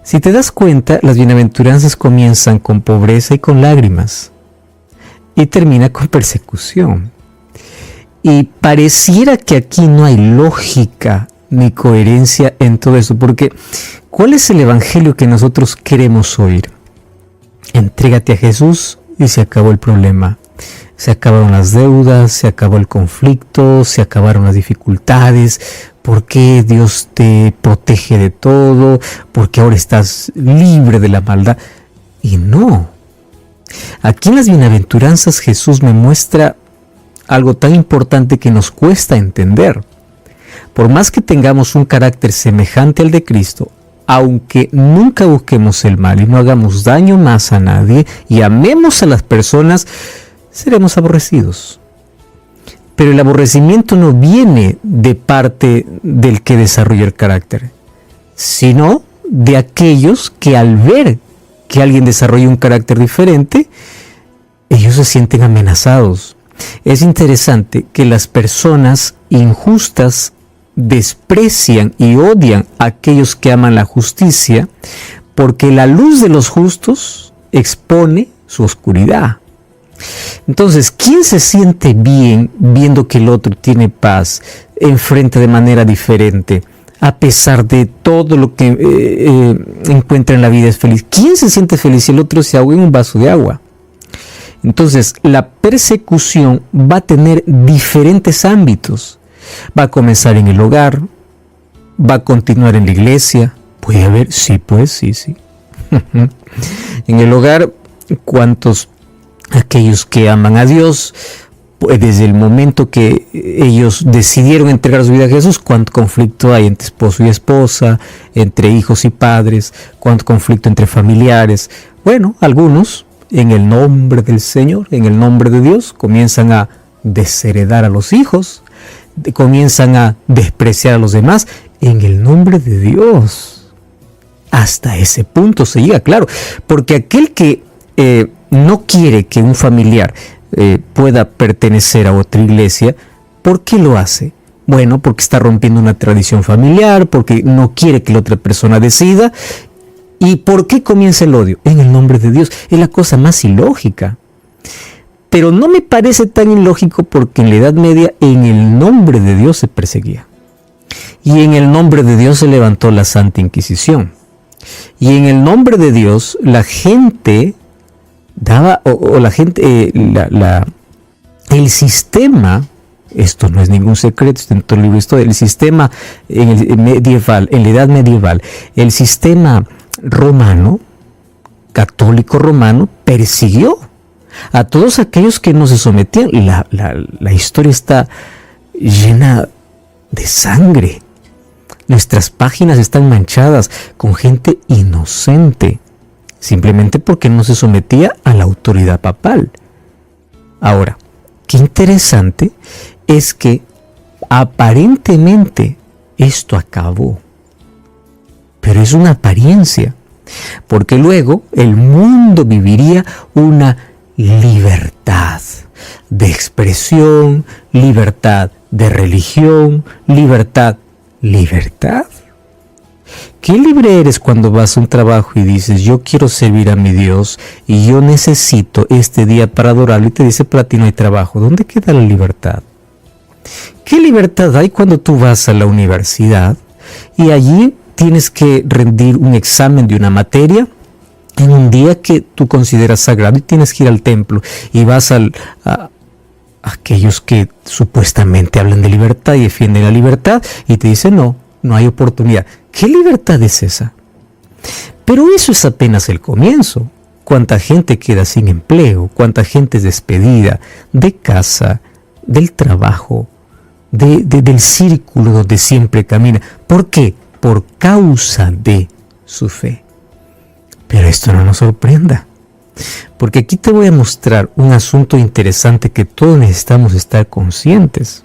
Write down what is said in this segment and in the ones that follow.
Si te das cuenta, las bienaventuranzas comienzan con pobreza y con lágrimas y termina con persecución. Y pareciera que aquí no hay lógica ni coherencia en todo eso, porque ¿cuál es el evangelio que nosotros queremos oír? Entrégate a Jesús y se acabó el problema. Se acabaron las deudas, se acabó el conflicto, se acabaron las dificultades. ¿Por qué Dios te protege de todo? Porque ahora estás libre de la maldad. Y no. Aquí en las bienaventuranzas Jesús me muestra algo tan importante que nos cuesta entender. Por más que tengamos un carácter semejante al de Cristo, aunque nunca busquemos el mal y no hagamos daño más a nadie y amemos a las personas, seremos aborrecidos. Pero el aborrecimiento no viene de parte del que desarrolla el carácter, sino de aquellos que al ver que alguien desarrolla un carácter diferente, ellos se sienten amenazados. Es interesante que las personas injustas desprecian y odian a aquellos que aman la justicia, porque la luz de los justos expone su oscuridad. Entonces, ¿quién se siente bien viendo que el otro tiene paz, enfrenta de manera diferente, a pesar de todo lo que encuentra en la vida es feliz? ¿Quién se siente feliz si el otro se ahoga en un vaso de agua? Entonces, la persecución va a tener diferentes ámbitos. Va a comenzar en el hogar, va a continuar en la iglesia. ¿Puede haber? Sí, pues sí. En el hogar, ¿cuántos? Aquellos que aman a Dios, pues desde el momento que ellos decidieron entregar su vida a Jesús, cuánto conflicto hay entre esposo y esposa, entre hijos y padres, cuánto conflicto entre familiares. Bueno, algunos, en el nombre del Señor, en el nombre de Dios, comienzan a desheredar a los hijos, comienzan a despreciar a los demás, en el nombre de Dios. Hasta ese punto se llega, claro, porque aquel que no quiere que un familiar pueda pertenecer a otra iglesia, ¿por qué lo hace? Bueno, porque está rompiendo una tradición familiar, porque no quiere que la otra persona decida. ¿Y por qué comienza el odio? En el nombre de Dios. Es la cosa más ilógica. Pero no me parece tan ilógico porque en la Edad Media en el nombre de Dios se perseguía. Y en el nombre de Dios se levantó la Santa Inquisición. Y en el nombre de Dios la gente daba, el sistema, esto no es ningún secreto, está en todo el libro de historia, el sistema medieval, en la Edad Medieval, el sistema romano, católico romano, persiguió a todos aquellos que no se sometían. La historia está llena de sangre. Nuestras páginas están manchadas con gente inocente, simplemente porque no se sometía a la autoridad papal. Ahora, qué interesante es que aparentemente esto acabó, pero es una apariencia, porque luego el mundo viviría una libertad de expresión, libertad de religión, libertad. ¿Qué libre eres cuando vas a un trabajo y dices, yo quiero servir a mi Dios y yo necesito este día para adorarlo, y te dice, para ti no hay trabajo? ¿Dónde queda la libertad? ¿Qué libertad hay cuando tú vas a la universidad y allí tienes que rendir un examen de una materia en un día que tú consideras sagrado y tienes que ir al templo y vas a aquellos que supuestamente hablan de libertad y defienden la libertad y te dicen no hay oportunidad? ¿Qué libertad es esa? Pero eso es apenas el comienzo. ¿Cuánta gente queda sin empleo? ¿Cuánta gente es despedida de casa, del trabajo, del círculo donde siempre camina? ¿Por qué? Por causa de su fe. Pero esto no nos sorprenda, porque aquí te voy a mostrar un asunto interesante que todos necesitamos estar conscientes.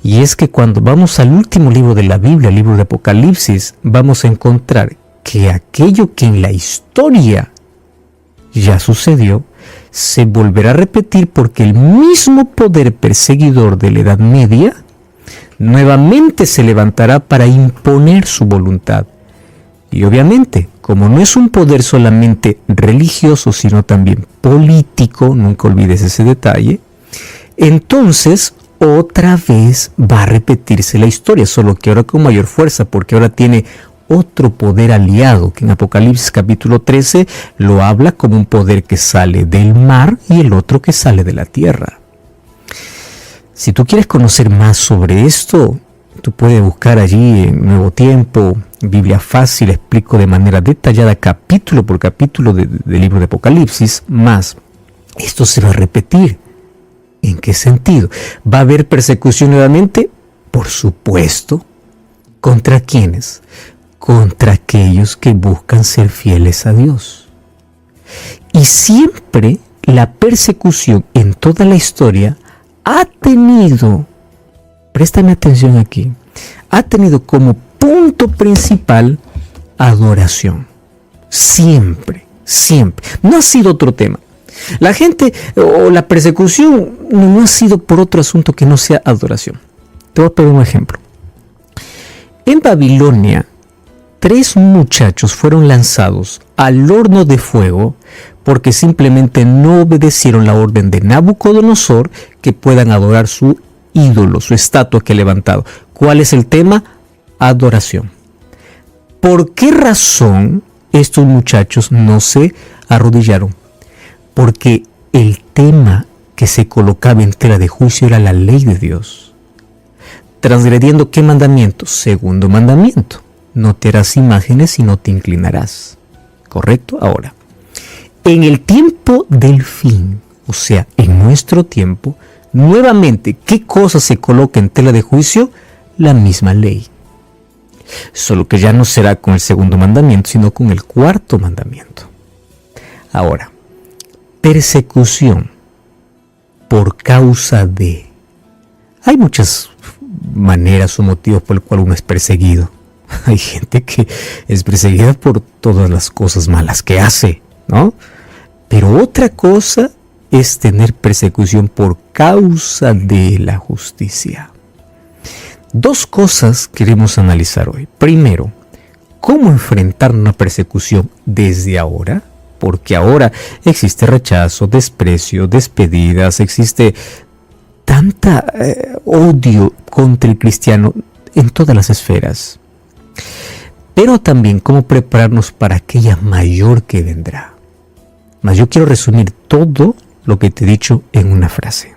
Y es que cuando vamos al último libro de la Biblia, el libro de Apocalipsis, vamos a encontrar que aquello que en la historia ya sucedió, se volverá a repetir, porque el mismo poder perseguidor de la Edad Media nuevamente se levantará para imponer su voluntad. Y obviamente, como no es un poder solamente religioso, sino también político, nunca olvides ese detalle, entonces otra vez va a repetirse la historia, solo que ahora con mayor fuerza, porque ahora tiene otro poder aliado, que en Apocalipsis capítulo 13 lo habla como un poder que sale del mar y el otro que sale de la tierra. Si tú quieres conocer más sobre esto, tú puedes buscar allí en Nuevo Tiempo, Biblia Fácil, explico de manera detallada capítulo por capítulo del libro de Apocalipsis, más esto se va a repetir. ¿En qué sentido? ¿Va a haber persecución nuevamente? Por supuesto. ¿Contra quiénes? Contra aquellos que buscan ser fieles a Dios. Y siempre la persecución en toda la historia ha tenido, préstame atención aquí, ha tenido como punto principal adoración. Siempre, siempre. No ha sido otro tema. La gente o la persecución no ha sido por otro asunto que no sea adoración. Te voy a poner un ejemplo. En Babilonia, 3 muchachos fueron lanzados al horno de fuego porque simplemente no obedecieron la orden de Nabucodonosor que puedan adorar su ídolo, su estatua que ha levantado. ¿Cuál es el tema? Adoración. ¿Por qué razón estos muchachos no se arrodillaron? Porque el tema que se colocaba en tela de juicio era la ley de Dios. ¿Transgrediendo qué mandamiento? Segundo mandamiento. No te harás imágenes y no te inclinarás. ¿Correcto? Ahora, en el tiempo del fin, o sea, en nuestro tiempo, nuevamente, ¿qué cosa se coloca en tela de juicio? La misma ley. Solo que ya no será con el segundo mandamiento, sino con el cuarto mandamiento. Ahora, persecución por causa de... Hay muchas maneras o motivos por el cual uno es perseguido. Hay gente que es perseguida por todas las cosas malas que hace, ¿no? Pero otra cosa es tener persecución por causa de la justicia. 2 cosas queremos analizar hoy. Primero, ¿cómo enfrentar una persecución desde ahora? Porque ahora existe rechazo, desprecio, despedidas, existe tanta odio contra el cristiano en todas las esferas. Pero también cómo prepararnos para aquella mayor que vendrá. Mas yo quiero resumir todo lo que te he dicho en una frase.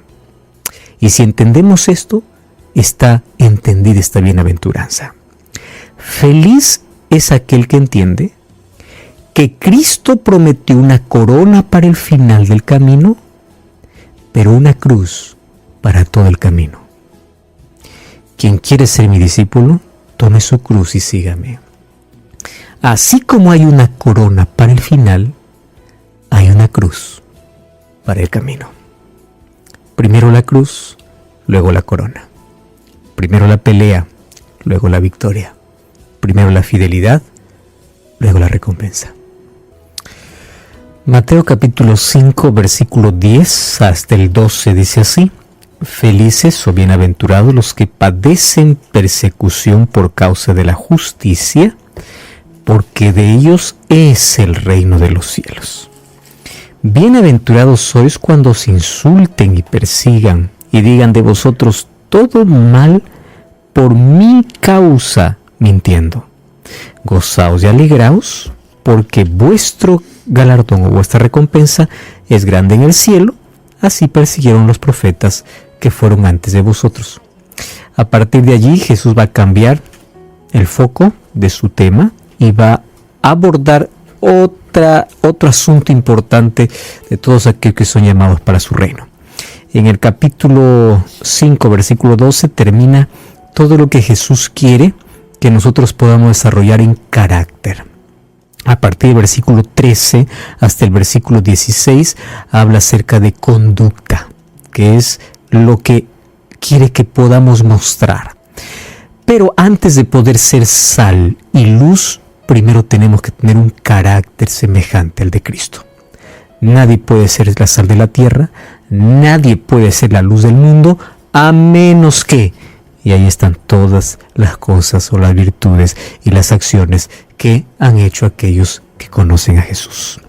Y si entendemos esto, está entendida esta bienaventuranza. Feliz es aquel que entiende que Cristo prometió una corona para el final del camino, pero una cruz para todo el camino. Quien quiere ser mi discípulo, tome su cruz y sígame. Así como hay una corona para el final, hay una cruz para el camino. Primero la cruz, luego la corona. Primero la pelea, luego la victoria. Primero la fidelidad, luego la recompensa. Mateo capítulo 5, versículo 10 hasta el 12 dice así: Felices o bienaventurados los que padecen persecución por causa de la justicia, porque de ellos es el reino de los cielos. Bienaventurados sois cuando os insulten y persigan y digan de vosotros todo mal por mi causa, mintiendo. Gozaos y alegraos, porque vuestro galardón o vuestra recompensa es grande en el cielo. Así persiguieron los profetas que fueron antes de vosotros. A partir de allí Jesús va a cambiar el foco de su tema y va a abordar otro asunto importante de todos aquellos que son llamados para su reino. En el capítulo 5, versículo 12 termina todo lo que Jesús quiere que nosotros podamos desarrollar en carácter. A partir del versículo 13 hasta el versículo 16 habla acerca de conducta, que es lo que quiere que podamos mostrar. Pero antes de poder ser sal y luz, primero tenemos que tener un carácter semejante al de Cristo. Nadie puede ser la sal de la tierra, nadie puede ser la luz del mundo, a menos que y ahí están todas las cosas o las virtudes y las acciones que han hecho aquellos que conocen a Jesús.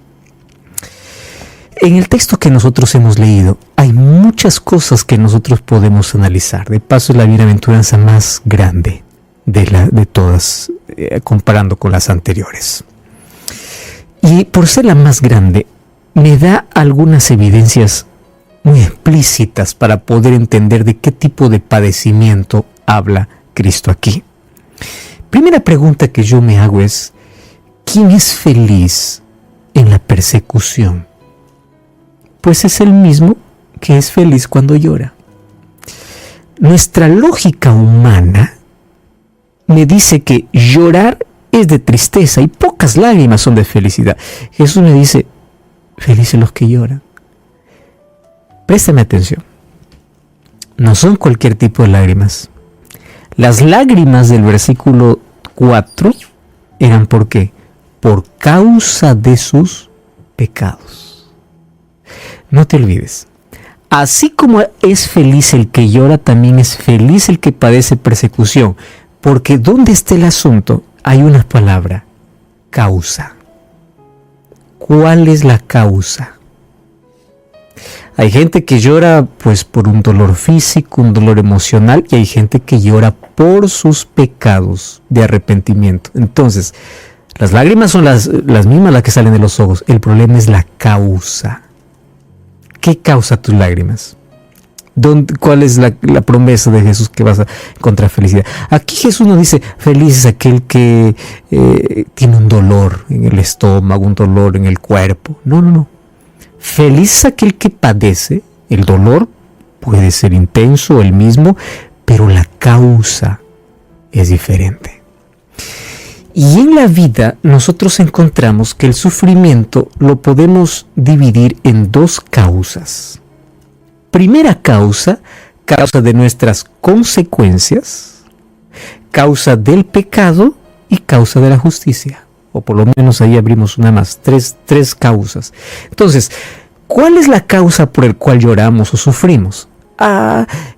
En el texto que nosotros hemos leído hay muchas cosas que nosotros podemos analizar. De paso, es la bienaventuranza más grande de todas, comparando con las anteriores. Y por ser la más grande, me da algunas evidencias muy explícitas para poder entender de qué tipo de padecimiento habla Cristo aquí. Primera pregunta que yo me hago es: ¿quién es feliz en la persecución? Pues es el mismo que es feliz cuando llora. Nuestra lógica humana me dice que llorar es de tristeza y pocas lágrimas son de felicidad. Jesús me dice: felices los que lloran. Préstame atención. No son cualquier tipo de lágrimas. Las lágrimas del versículo 4 eran ¿por qué? Por causa de sus pecados. No te olvides. Así como es feliz el que llora, también es feliz el que padece persecución. Porque ¿dónde está el asunto? Hay una palabra: causa. ¿Cuál es la causa? Hay gente que llora pues por un dolor físico, un dolor emocional, y hay gente que llora por sus pecados de arrepentimiento. Entonces, las lágrimas son las mismas las que salen de los ojos. El problema es la causa. ¿Qué causa tus lágrimas? ¿Cuál es la promesa de Jesús que vas a encontrar felicidad? Aquí Jesús nos dice: feliz es aquel que tiene un dolor en el estómago, un dolor en el cuerpo. No. Feliz es aquel que padece. El dolor puede ser intenso, el mismo, pero la causa es diferente. Y en la vida nosotros encontramos que el sufrimiento lo podemos dividir en dos causas. Primera causa de nuestras consecuencias, causa del pecado y causa de la justicia. O por lo menos ahí abrimos una más, tres causas. Entonces, ¿cuál es la causa por la cual lloramos o sufrimos?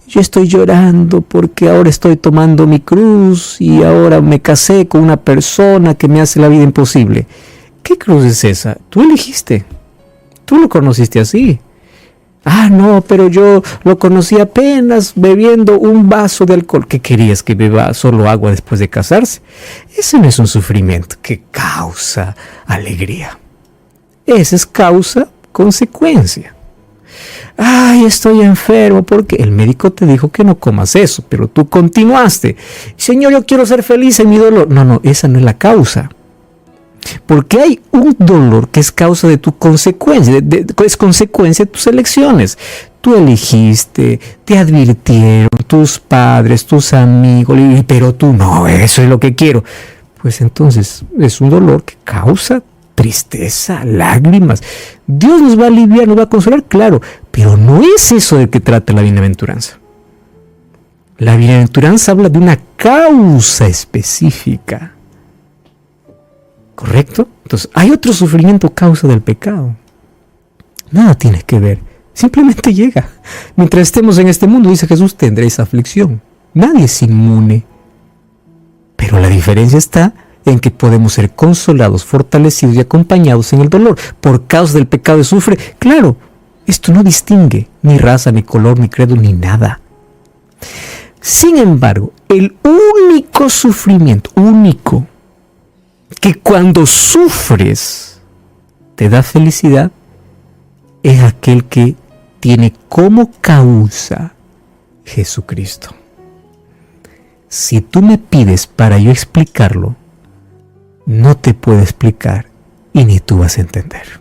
Yo estoy llorando porque ahora estoy tomando mi cruz y ahora me casé con una persona que me hace la vida imposible. ¿Qué cruz es esa? Tú elegiste. Tú lo conociste así. No, pero yo lo conocí apenas bebiendo un vaso de alcohol. ¿Qué querías, que beba solo agua después de casarse? Ese no es un sufrimiento que causa alegría. Ese es causa-consecuencia. Estoy enfermo porque el médico te dijo que no comas eso, pero tú continuaste. Señor, yo quiero ser feliz en mi dolor. No, esa no es la causa. Porque hay un dolor que es causa de tu consecuencia, es consecuencia de tus elecciones. Tú elegiste, te advirtieron tus padres, tus amigos, pero tú no, eso es lo que quiero. Pues entonces es un dolor que causa tristeza, lágrimas. Dios nos va a aliviar, nos va a consolar, claro, pero no es eso de que trata la bienaventuranza. La bienaventuranza habla de una causa específica. ¿Correcto? Entonces, hay otro sufrimiento causa del pecado. Nada tiene que ver. Simplemente llega. Mientras estemos en este mundo, dice Jesús, tendréis aflicción. Nadie es inmune. Pero la diferencia está en que podemos ser consolados, fortalecidos y acompañados en el dolor. Por causa del pecado sufre. Claro, esto no distingue ni raza, ni color, ni credo, ni nada. Sin embargo, el único sufrimiento, que cuando sufres te da felicidad, es aquel que tiene como causa Jesucristo. Si tú me pides para yo explicarlo, no te puedo explicar y ni tú vas a entender.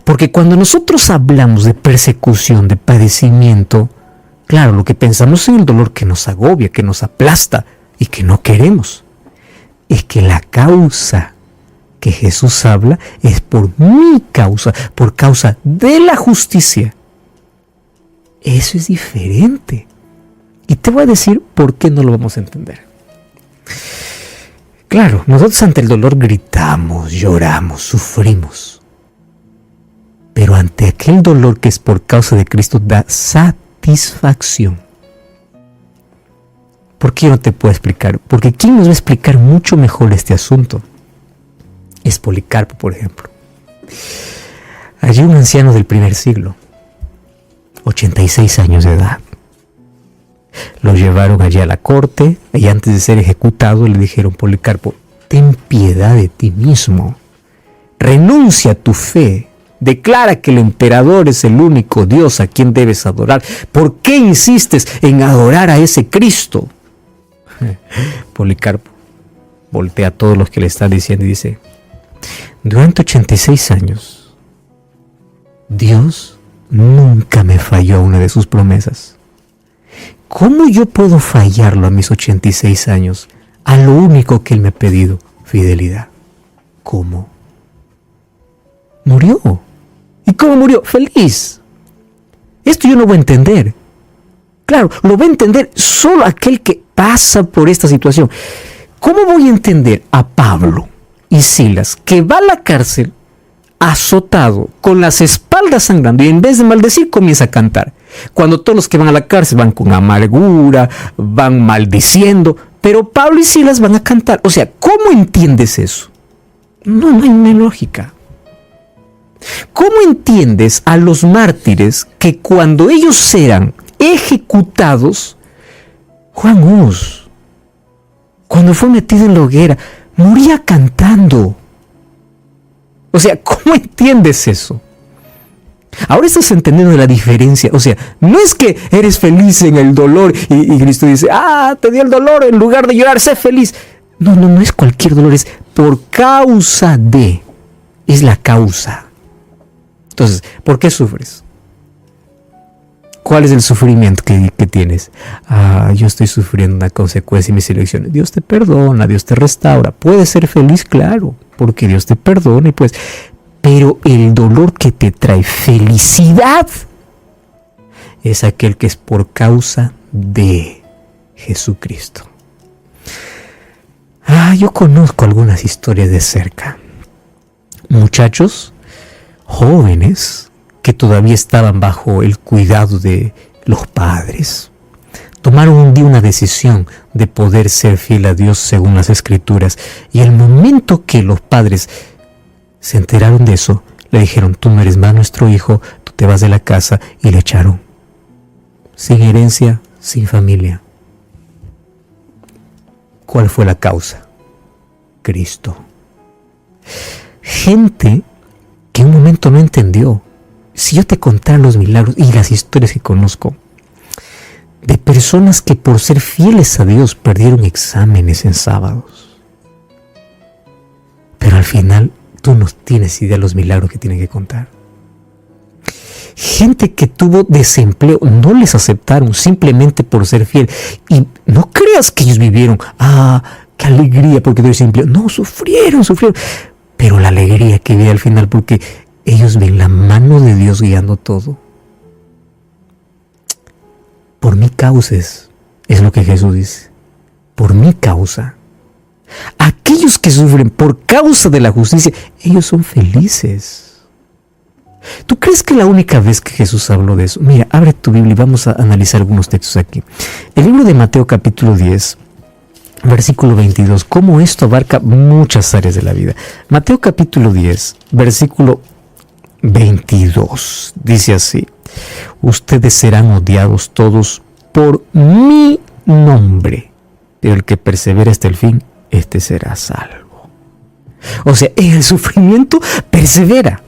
Porque cuando nosotros hablamos de persecución, de padecimiento, claro, lo que pensamos es en el dolor que nos agobia, que nos aplasta y que no queremos. Es que la causa que Jesús habla es por mi causa, por causa de la justicia. Eso es diferente. Y te voy a decir por qué no lo vamos a entender. Claro, nosotros ante el dolor gritamos, lloramos, sufrimos. Pero ante aquel dolor que es por causa de Cristo da satisfacción. ¿Por qué yo no te puedo explicar? Porque ¿quién nos va a explicar mucho mejor este asunto? Es Policarpo, por ejemplo. Allí un anciano del primer siglo, 86 años de edad. Lo llevaron allí a la corte y antes de ser ejecutado le dijeron: Policarpo, ten piedad de ti mismo, renuncia a tu fe, declara que el emperador es el único Dios a quien debes adorar. ¿Por qué insistes en adorar a ese Cristo? Policarpo voltea a todos los que le están diciendo y dice: durante 86 años, Dios nunca me falló a una de sus promesas. ¿Cómo yo puedo fallarlo a mis 86 años a lo único que Él me ha pedido? Fidelidad. ¿Cómo? Murió. ¿Y cómo murió? Feliz. Esto yo no voy a entender. Claro, lo va a entender solo aquel que pasa por esta situación. ¿Cómo voy a entender a Pablo y Silas, que va a la cárcel azotado, con las espaldas sangrando, y en vez de maldecir comienza a cantar? Cuando todos los que van a la cárcel van con amargura, van maldiciendo, pero Pablo y Silas van a cantar. O sea, ¿cómo entiendes eso? No hay una lógica. ¿Cómo entiendes a los mártires que cuando ellos eran ejecutados, Juan Hus, cuando fue metido en la hoguera, moría cantando? O sea, ¿cómo entiendes eso? Ahora estás entendiendo la diferencia. O sea, no es que eres feliz en el dolor y Cristo dice: te dio el dolor, en lugar de llorar, sé feliz. No es cualquier dolor, es por causa de. Es la causa. Entonces, ¿por qué sufres? ¿Cuál es el sufrimiento que tienes? Yo estoy sufriendo una consecuencia de mis elecciones. Dios te perdona, Dios te restaura. Puedes ser feliz, claro, porque Dios te perdona y pues. Pero el dolor que te trae felicidad es aquel que es por causa de Jesucristo. Yo conozco algunas historias de cerca. Muchachos jóvenes que todavía estaban bajo el cuidado de los padres, tomaron un día una decisión de poder ser fiel a Dios según las Escrituras, y el momento que los padres se enteraron de eso, le dijeron: tú no eres más nuestro hijo, tú te vas de la casa, y le echaron. Sin herencia, sin familia. ¿Cuál fue la causa? Cristo. Gente que en un momento no entendió. Si yo te contara los milagros y las historias que conozco de personas que por ser fieles a Dios perdieron exámenes en sábados, pero al final tú no tienes idea de los milagros que tienen que contar. Gente que tuvo desempleo, no les aceptaron simplemente por ser fiel. Y no creas que ellos vivieron, qué alegría porque tuve desempleo. No, sufrieron. Pero la alegría que vi al final, porque ellos ven la mano de Dios guiando todo. Por mi causa es lo que Jesús dice. Por mi causa. Aquellos que sufren por causa de la justicia, ellos son felices. ¿Tú crees que la única vez que Jesús habló de eso? Mira, abre tu Biblia y vamos a analizar algunos textos aquí. El libro de Mateo capítulo 10, versículo 22, cómo esto abarca muchas áreas de la vida. Mateo capítulo 10, versículo 22, dice así: ustedes serán odiados todos por mi nombre, pero el que persevera hasta el fin, este será salvo. O sea, en el sufrimiento persevera.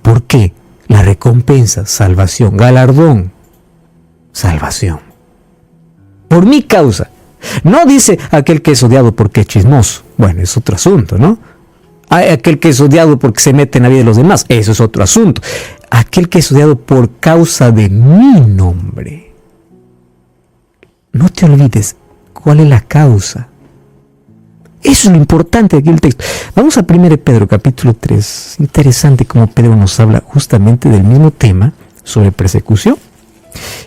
¿Por qué? La recompensa, salvación, galardón, salvación. Por mi causa. No dice aquel que es odiado porque es chismoso. Bueno, es otro asunto, ¿no? Aquel que es odiado porque se mete en la vida de los demás. Eso es otro asunto. Aquel que es odiado por causa de mi nombre. No te olvides cuál es la causa. Eso es lo importante de aquí el texto. Vamos a 1 Pedro capítulo 3. Interesante cómo Pedro nos habla justamente del mismo tema sobre persecución.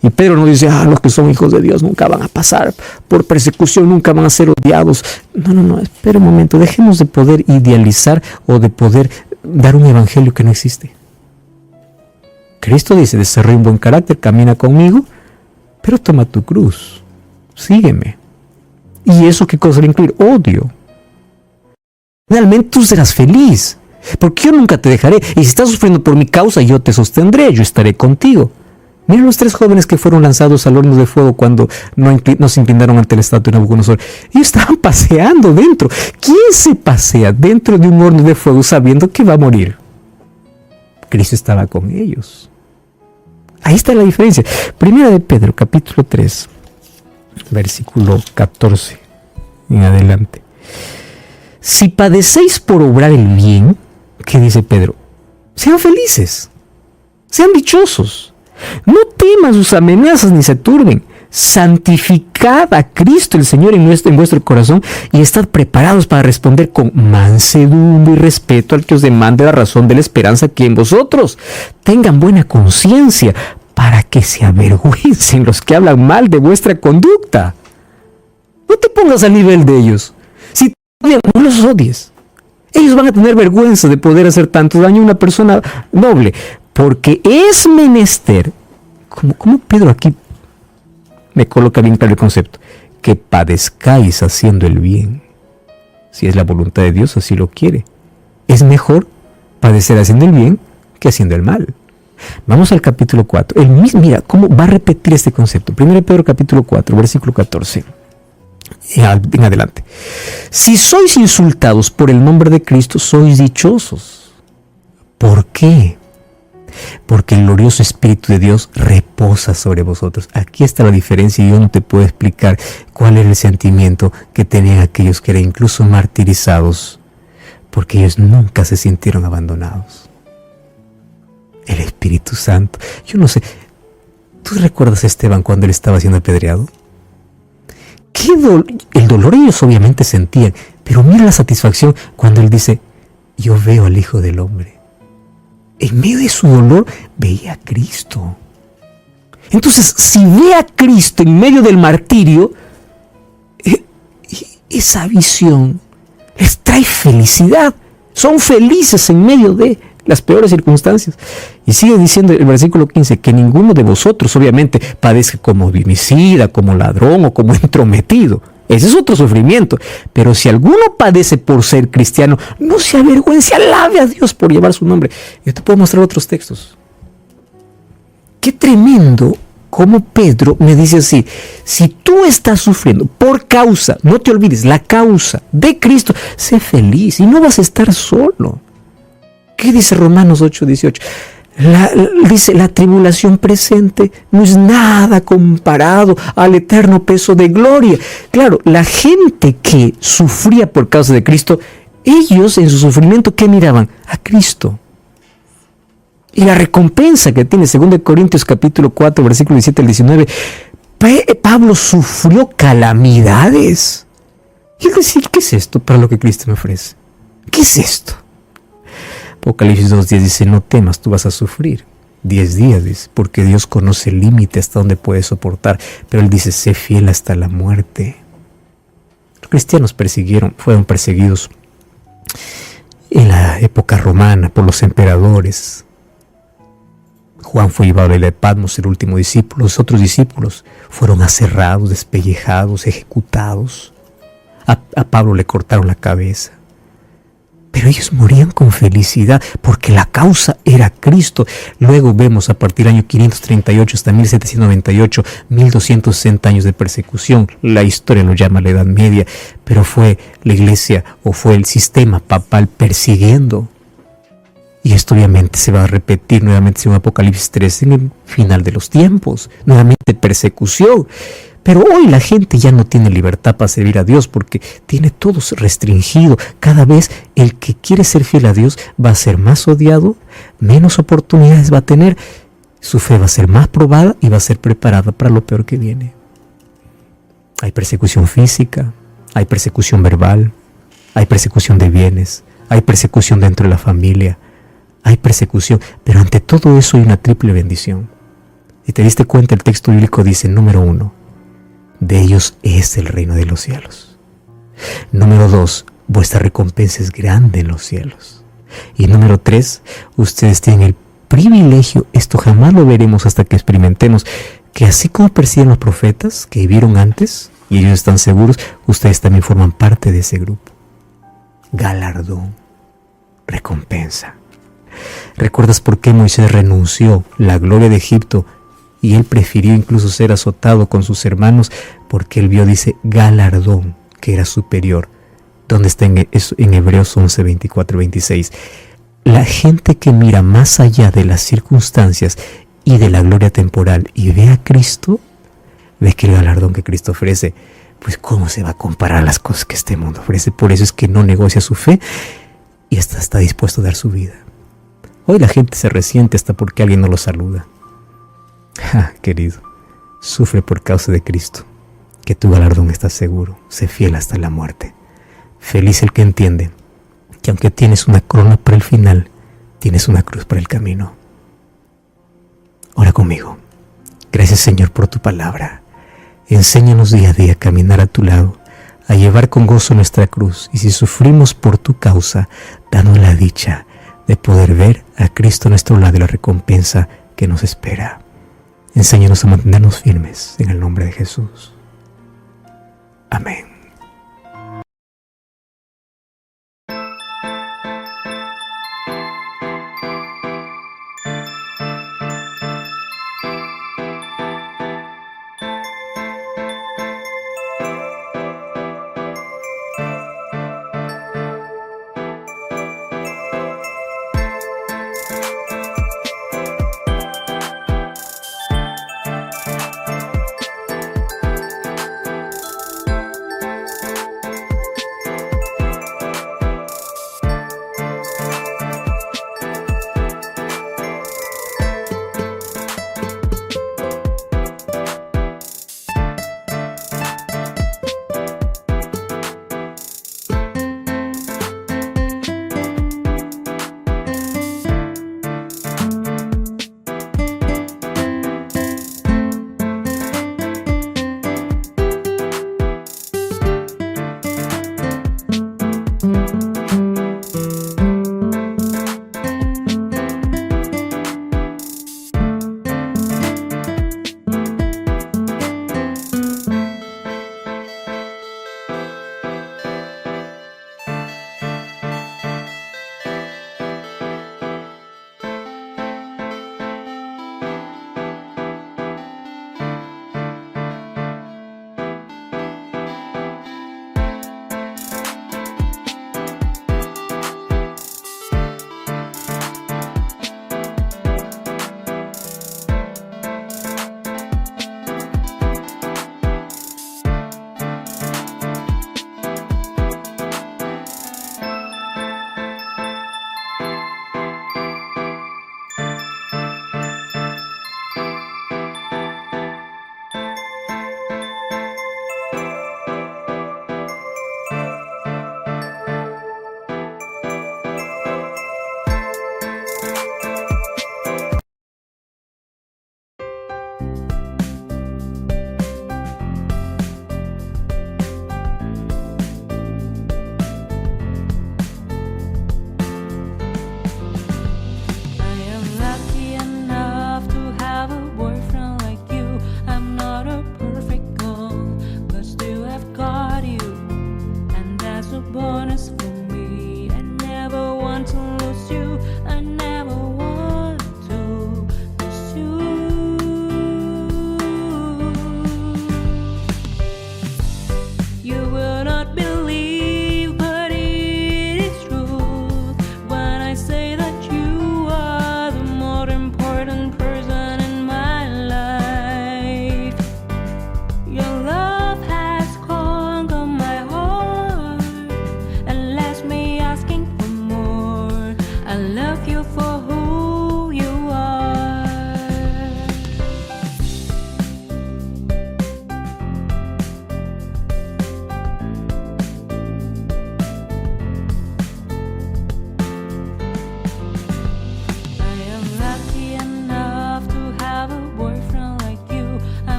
Y Pedro nos dice: los que son hijos de Dios nunca van a pasar por persecución, nunca van a ser odiados. No, espera un momento, dejemos de poder idealizar o de poder dar un evangelio que no existe. Cristo dice: desarrolla un buen carácter, camina conmigo, pero toma tu cruz. sígueme. ¿Y eso qué cosa va a incluir? Odio. Finalmente tú serás feliz, porque yo nunca te dejaré, y si estás sufriendo por mi causa, yo te sostendré, yo estaré contigo. Miren los 3 jóvenes que fueron lanzados al horno de fuego cuando no se inclinaron ante la estatua de Nabucodonosor. Ellos estaban paseando dentro. ¿Quién se pasea dentro de un horno de fuego sabiendo que va a morir? Cristo estaba con ellos. Ahí está la diferencia. Primera de Pedro, capítulo 3, versículo 14 en adelante. Si padecéis por obrar el bien, ¿qué dice Pedro? Sean felices, sean dichosos. No teman sus amenazas ni se turben. Santificad a Cristo el Señor en vuestro corazón y estad preparados para responder con mansedumbre y respeto al que os demande la razón de la esperanza que en vosotros. Tengan buena conciencia para que se avergüencen los que hablan mal de vuestra conducta. No te pongas al nivel de ellos. Si te odian, no los odies. Ellos van a tener vergüenza de poder hacer tanto daño a una persona noble. Porque es menester, como Pedro aquí me coloca bien claro el concepto, que padezcáis haciendo el bien. Si es la voluntad de Dios, así lo quiere. Es mejor padecer haciendo el bien que haciendo el mal. Vamos al capítulo 4. Mira cómo va a repetir este concepto. 1 Pedro capítulo 4, versículo 14. En adelante. Si sois insultados por el nombre de Cristo, sois dichosos. ¿Por qué? Porque el glorioso Espíritu de Dios reposa sobre vosotros. Aquí está la diferencia y yo no te puedo explicar cuál era el sentimiento que tenían aquellos que eran incluso martirizados, porque ellos nunca se sintieron abandonados. El Espíritu Santo. Yo no sé, ¿tú recuerdas a Esteban cuando él estaba siendo apedreado? El dolor ellos obviamente sentían, pero mira la satisfacción cuando él dice, yo veo al Hijo del Hombre. En medio de su dolor veía a Cristo. Entonces, si ve a Cristo en medio del martirio, esa visión les trae felicidad. Son felices en medio de las peores circunstancias. Y sigue diciendo el versículo 15, que ninguno de vosotros obviamente padezca como homicida, como ladrón o como entrometido. Ese es otro sufrimiento. Pero si alguno padece por ser cristiano, no se avergüence, alabe a Dios por llevar su nombre. Yo te puedo mostrar otros textos. Qué tremendo como Pedro me dice así: si tú estás sufriendo por causa, no te olvides, la causa de Cristo, sé feliz y no vas a estar solo. ¿Qué dice Romanos 8:18? Dice, la tribulación presente no es nada comparado al eterno peso de gloria. Claro, la gente que sufría por causa de Cristo, ellos en su sufrimiento, ¿qué miraban? A Cristo. Y la recompensa que tiene 2 Corintios capítulo 4, versículo 17 al 19, Pablo sufrió calamidades. Y decir, ¿qué es esto para lo que Cristo me ofrece? ¿Qué es esto? Apocalipsis 2:10 dice, no temas, tú vas a sufrir. 10 días, dice, porque Dios conoce el límite hasta donde puedes soportar. Pero Él dice, sé fiel hasta la muerte. Los cristianos fueron perseguidos en la época romana por los emperadores. Juan fue llevado a la isla de Patmos, el último discípulo. Los otros discípulos fueron aserrados, despellejados, ejecutados. A Pablo le cortaron la cabeza. Pero ellos morían con felicidad porque la causa era Cristo. Luego vemos a partir del año 538 hasta 1798, 1260 años de persecución. La historia lo llama la Edad Media, pero fue la iglesia o fue el sistema papal persiguiendo. Y esto obviamente se va a repetir nuevamente en Apocalipsis 3 en el final de los tiempos. Nuevamente persecución. Pero hoy la gente ya no tiene libertad para servir a Dios porque tiene todo restringido. Cada vez el que quiere ser fiel a Dios va a ser más odiado, menos oportunidades va a tener, su fe va a ser más probada y va a ser preparada para lo peor que viene. Hay persecución física, hay persecución verbal, hay persecución de bienes, hay persecución dentro de la familia, hay persecución, pero ante todo eso hay una triple bendición. Si te diste cuenta, el texto bíblico dice, número 1, de ellos es el reino de los cielos. Número 2, vuestra recompensa es grande en los cielos. Y número 3, ustedes tienen el privilegio, esto jamás lo veremos hasta que experimentemos, que así como persiguen los profetas que vivieron antes y ellos están seguros, ustedes también forman parte de ese grupo. Galardón, recompensa. ¿Recuerdas por qué Moisés renunció la gloria de Egipto y él prefirió incluso ser azotado con sus hermanos? Porque él vio, dice, galardón, que era superior. ¿Dónde está en Hebreos 11, 24, 26? La gente que mira más allá de las circunstancias y de la gloria temporal y ve a Cristo, ve que el galardón que Cristo ofrece, pues cómo se va a comparar a las cosas que este mundo ofrece. Por eso es que no negocia su fe y está dispuesto a dar su vida. Hoy la gente se resiente hasta porque alguien no lo saluda. Querido, sufre por causa de Cristo, que tu galardón está seguro. Sé fiel hasta la muerte. Feliz el que entiende que aunque tienes una corona para el final, tienes una cruz para el camino. Ora conmigo. Gracias, Señor, por tu palabra. Enséñanos día a día a caminar a tu lado, a llevar con gozo nuestra cruz, y si sufrimos por tu causa, danos la dicha de poder ver a Cristo a nuestro lado y la recompensa que nos espera. Enséñanos a mantenernos firmes en el nombre de Jesús. Amén.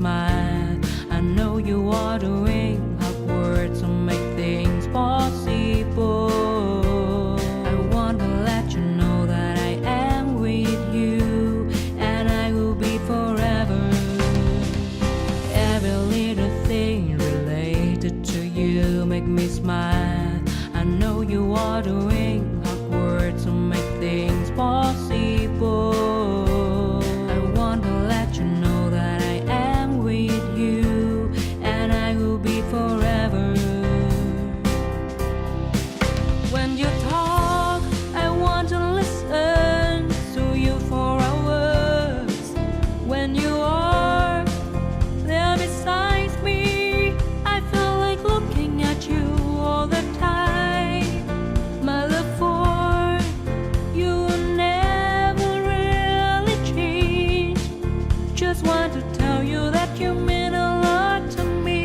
smile. I know you are doing hard work to make things possible. I want to let you know that I am with you, and I will be forever. Every little thing related to you make me smile. I know you are doing hard work to make things possible. I want to let you know that I am with you, and I will be forever. When you talk, I want to listen to you for hours. When you are there beside me, I feel like looking at you all the time. My love for you will never really change. Just want to tell you that you mean a lot to me.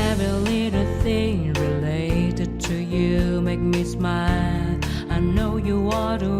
Every little thing related to you make me smile. I know you are the